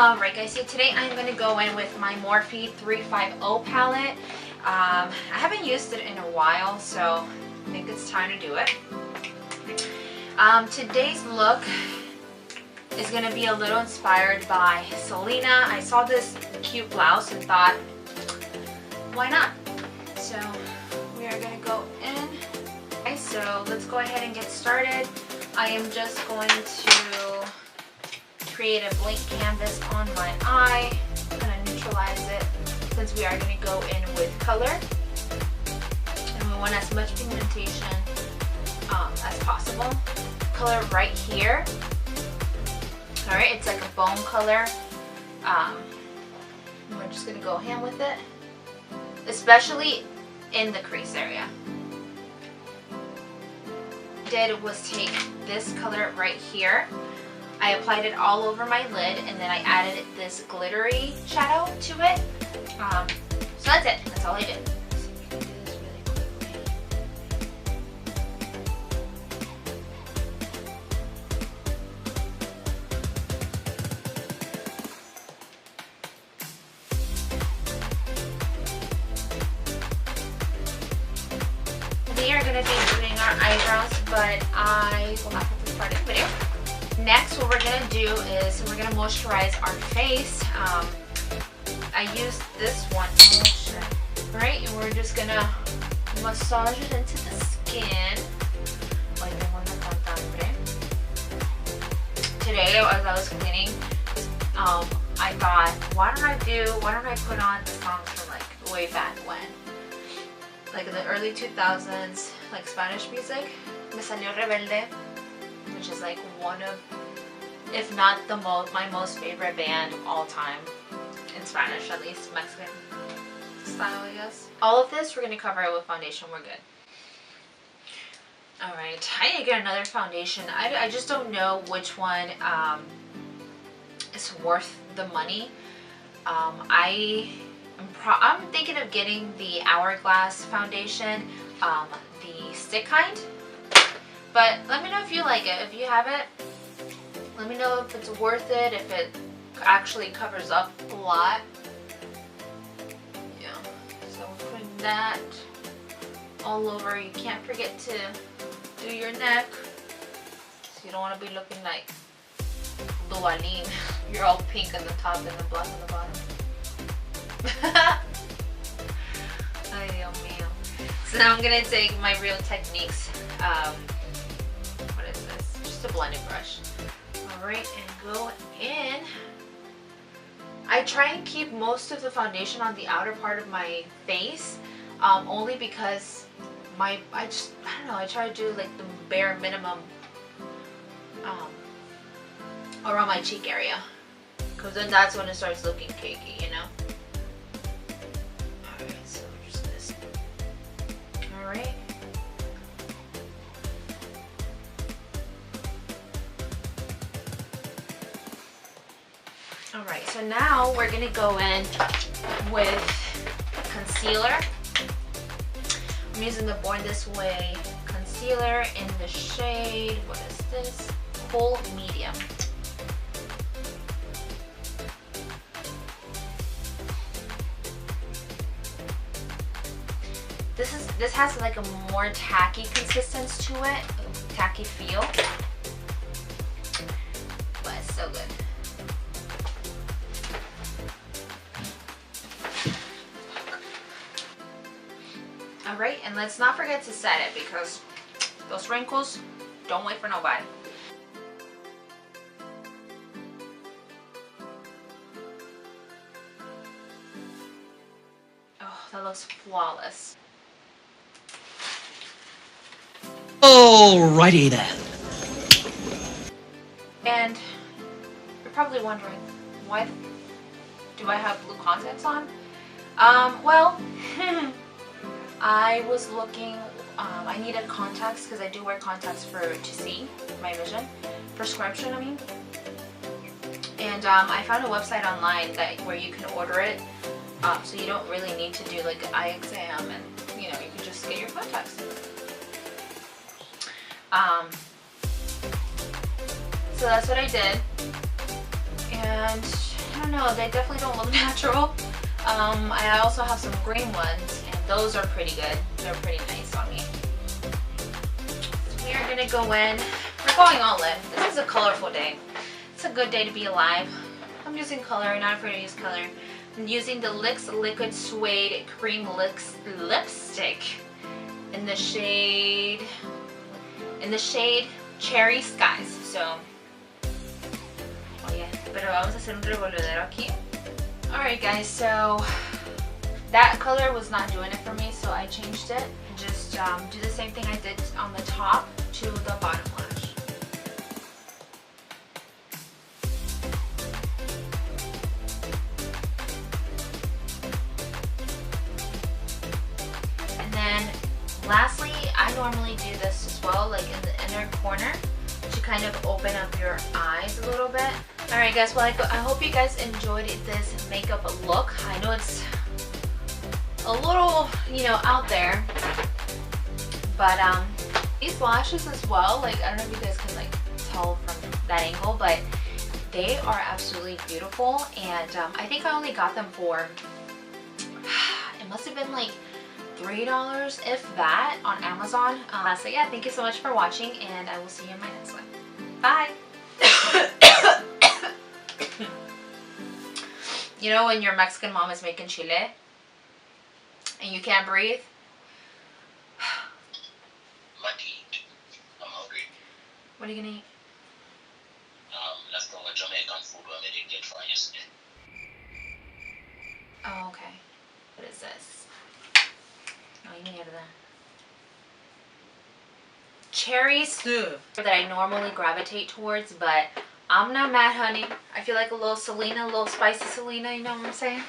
Alright guys, so today I'm going to go in with my Morphe 350 palette. I haven't used it in a while, so I think it's time to do it. Today's look is going to be a little inspired by Selena. I saw this cute blouse and thought, why not? So we are going to go in. Okay, so let's go ahead and get started. I am just going to create a blank canvas on my eye. I'm going to neutralize it since we are going to go in with color. And we want as much pigmentation as possible. Color right here. Alright, it's like a bone color. We're just going to go ham with it. Especially in the crease area. What I did was take this color right here. I applied it all over my lid and then I added this glittery shadow to it. So that's it. That's all I did. We are going to be doing our eyebrows, but I will not put this part in the video. Next, what we're going to do is we're going to moisturize our face. I used this one. Alright, and we're just going to massage it into the skin. Today, as I was cleaning, I thought, why don't I put on the songs from like way back when? Like in the early 2000s, like Spanish music. Me Salió Rebelde, which is like one of, if not my most favorite band of all time, in Spanish at least, Mexican style I guess. All of this we're going to cover it with foundation, we're good. Alright, I need to get another foundation. I just don't know which one is worth the money. I'm thinking of getting the Hourglass foundation, the stick kind. But let me know if you like it. If you have it, let me know if it's worth it, if it actually covers up a lot. Yeah, so we're putting that all over. You can't forget to do your neck. So you don't want to be looking like Duvalin. You're all pink on the top and then black on the bottom. Ay, Dios mío. So now I'm going to take my Real Techniques, what is this? Just a blending brush. Alright, and go in. I try and keep most of the foundation on the outer part of my face, only because I don't know, I try to do like the bare minimum around my cheek area, because then that's when it starts looking cakey, you know? Alright, so just this. Alright. Alright, so now we're going to go in with concealer. I'm using the Born This Way concealer in the shade, what is this? Cool Medium. This has like a more tacky consistency to it, tacky feel, but it's so good. Alright, and let's not forget to set it because those wrinkles don't wait for nobody. Oh, that looks flawless. Alrighty then. And you're probably wondering, why do I have blue contacts on? Well, I was looking, I needed contacts because I do wear contacts to see my vision, prescription I mean. And I found a website online where you can order it, so you don't really need to do like an eye exam, and you know, you can just get your contacts. So that's what I did, and I don't know, they definitely don't look natural. I also have some green ones, and those are pretty good. They're pretty nice on me. So we are gonna go in. We're going all in. This is a colorful day. It's a good day to be alive. I'm using color, not afraid to use color. I'm using the LEWK Liquid Suede Cream Lipstick in the shade Cherry Skies. So, oye, pero vamos a hacer un revolvedero aquí. Alright guys, so that color was not doing it for me, so I changed it and just do the same thing I did on the top to the bottom lash. And then lastly, I normally do this as well, like in the inner corner, to kind of open up your eyes a little bit. Alright guys, well I hope you guys enjoyed this makeup look. I know it's a little, you know, out there, but these lashes as well, like I don't know if you guys can like tell from that angle, but they are absolutely beautiful. And I think I only got them for, it must have been like $3 if that on Amazon. So yeah, thank you so much for watching, and I will see you in my next one. Bye. You know when your Mexican mom is making chile and you can't breathe? I'm hungry. What are you gonna eat? Leftover Jamaican food we made it for yesterday. Oh, okay. What is this? Oh, you need that. Cherry soup that I normally gravitate towards, but I'm not mad, honey. I feel like a little Selena, a little spicy Selena, you know what I'm saying?